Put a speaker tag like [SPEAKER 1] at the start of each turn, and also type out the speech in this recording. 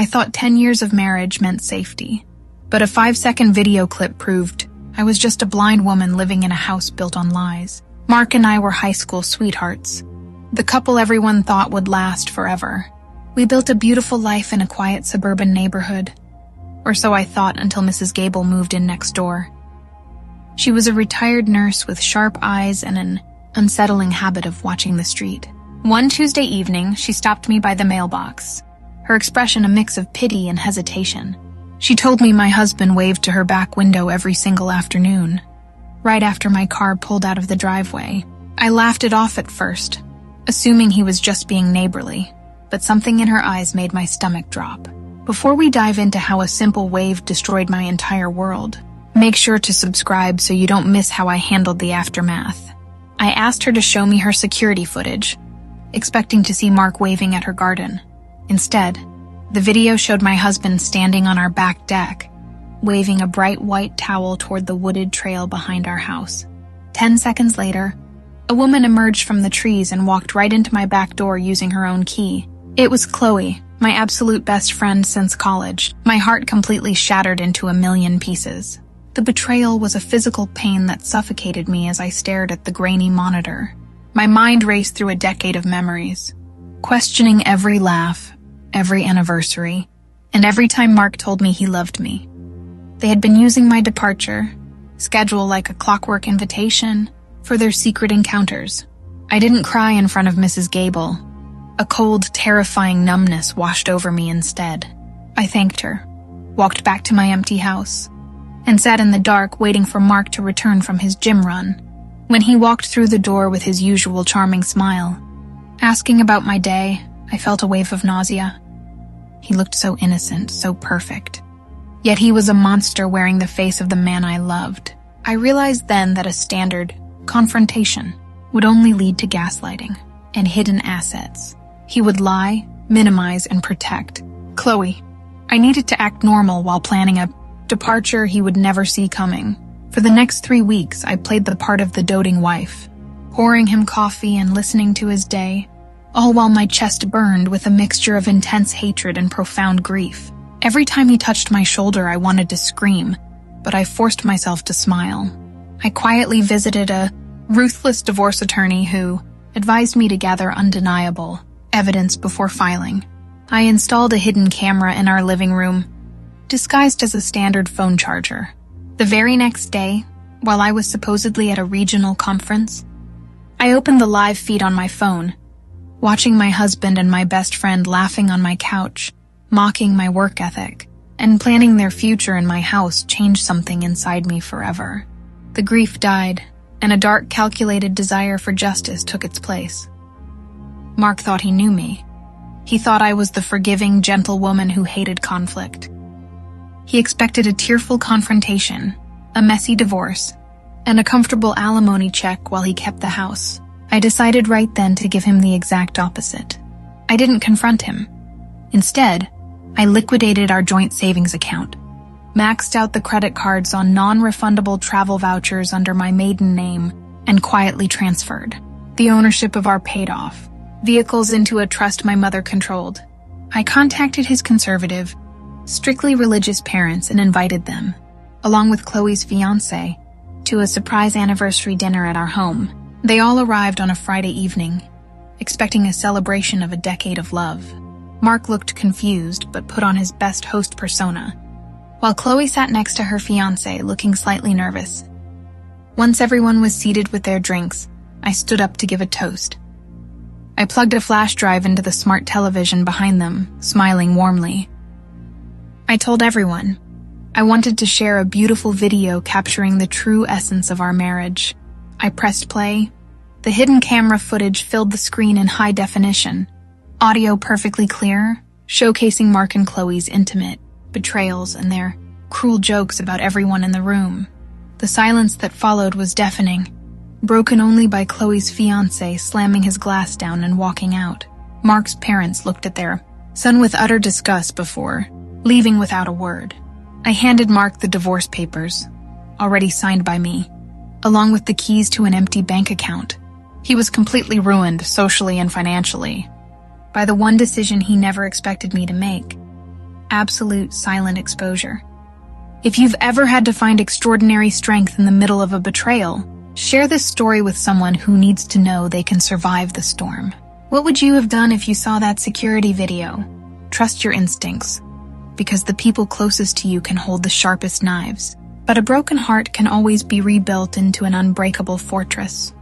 [SPEAKER 1] I thought 10 years of marriage meant safety, but a 5-second video clip proved I was just a blind woman living in a house built on lies. Mark and I were high school sweethearts, the couple everyone thought would last forever. We built a beautiful life in a quiet suburban neighborhood, or so I thought until Mrs. Gable moved in next door. She was a retired nurse with sharp eyes and an unsettling habit of watching the street. One Tuesday evening, she stopped me by the mailbox, her expression a mix of pity and hesitation. She told me my husband waved to her back window every single afternoon, right after my car pulled out of the driveway. I laughed it off at first, assuming he was just being neighborly, but something in her eyes made my stomach drop. Before we dive into how a simple wave destroyed my entire world, make sure to subscribe so you don't miss how I handled the aftermath. I asked her to show me her security footage, expecting to see Mark waving at her garden. Instead, the video showed my husband standing on our back deck, waving a bright white towel toward the wooded trail behind our house. 10 seconds later, a woman emerged from the trees and walked right into my back door using her own key. It was Chloe, my absolute best friend since college. My heart completely shattered into a million pieces. The betrayal was a physical pain that suffocated me as I stared at the grainy monitor. My mind raced through a decade of memories, questioning every laugh, every anniversary, and every time Mark told me he loved me. They had been using my departure, schedule like a clockwork invitation, for their secret encounters. I didn't cry in front of Mrs. Gable. A cold, terrifying numbness washed over me instead. I thanked her, walked back to my empty house, and sat in the dark waiting for Mark to return from his gym run. When he walked through the door with his usual charming smile, asking about my day, I felt a wave of nausea. He looked so innocent, so perfect. Yet he was a monster wearing the face of the man I loved. I realized then that a standard confrontation would only lead to gaslighting and hidden assets. He would lie, minimize, and protect. Chloe. I needed to act normal while planning a departure he would never see coming. For the next 3 weeks, I played the part of the doting wife, pouring him coffee and listening to his day, all while my chest burned with a mixture of intense hatred and profound grief. Every time he touched my shoulder, I wanted to scream, but I forced myself to smile. I quietly visited a ruthless divorce attorney who advised me to gather undeniable evidence before filing. I installed a hidden camera in our living room, disguised as a standard phone charger. The very next day, while I was supposedly at a regional conference, I opened the live feed on my phone, watching my husband and my best friend laughing on my couch, mocking my work ethic, and planning their future in my house changed something inside me forever. The grief died, and a dark, calculated desire for justice took its place. Mark thought he knew me. He thought I was the forgiving, gentle woman who hated conflict. He expected a tearful confrontation, a messy divorce, and a comfortable alimony check while he kept the house. I decided right then to give him the exact opposite. I didn't confront him. Instead, I liquidated our joint savings account, maxed out the credit cards on non-refundable travel vouchers under my maiden name, and quietly transferred the ownership of our paid-off vehicles into a trust my mother controlled. I contacted his conservative, strictly religious parents and invited them, along with Chloe's fiancé, to a surprise anniversary dinner at our home. They all arrived on a Friday evening, expecting a celebration of a decade of love. Mark looked confused but put on his best host persona, while Chloe sat next to her fiancé looking slightly nervous. Once everyone was seated with their drinks, I stood up to give a toast. I plugged a flash drive into the smart television behind them, smiling warmly. I told everyone I wanted to share a beautiful video capturing the true essence of our marriage. I pressed play. The hidden camera footage filled the screen in high definition, audio perfectly clear, showcasing Mark and Chloe's intimate betrayals and their cruel jokes about everyone in the room. The silence that followed was deafening, broken only by Chloe's fiancé slamming his glass down and walking out. Mark's parents looked at their son with utter disgust before leaving without a word. I handed Mark the divorce papers, already signed by me, along with the keys to an empty bank account. He was completely ruined socially and financially by the one decision he never expected me to make. absolute silent exposure. If you've ever had to find extraordinary strength in the middle of a betrayal, share this story with someone who needs to know they can survive the storm. What would you have done if you saw that security video? Trust your instincts, because the people closest to you can hold the sharpest knives. But a broken heart can always be rebuilt into an unbreakable fortress.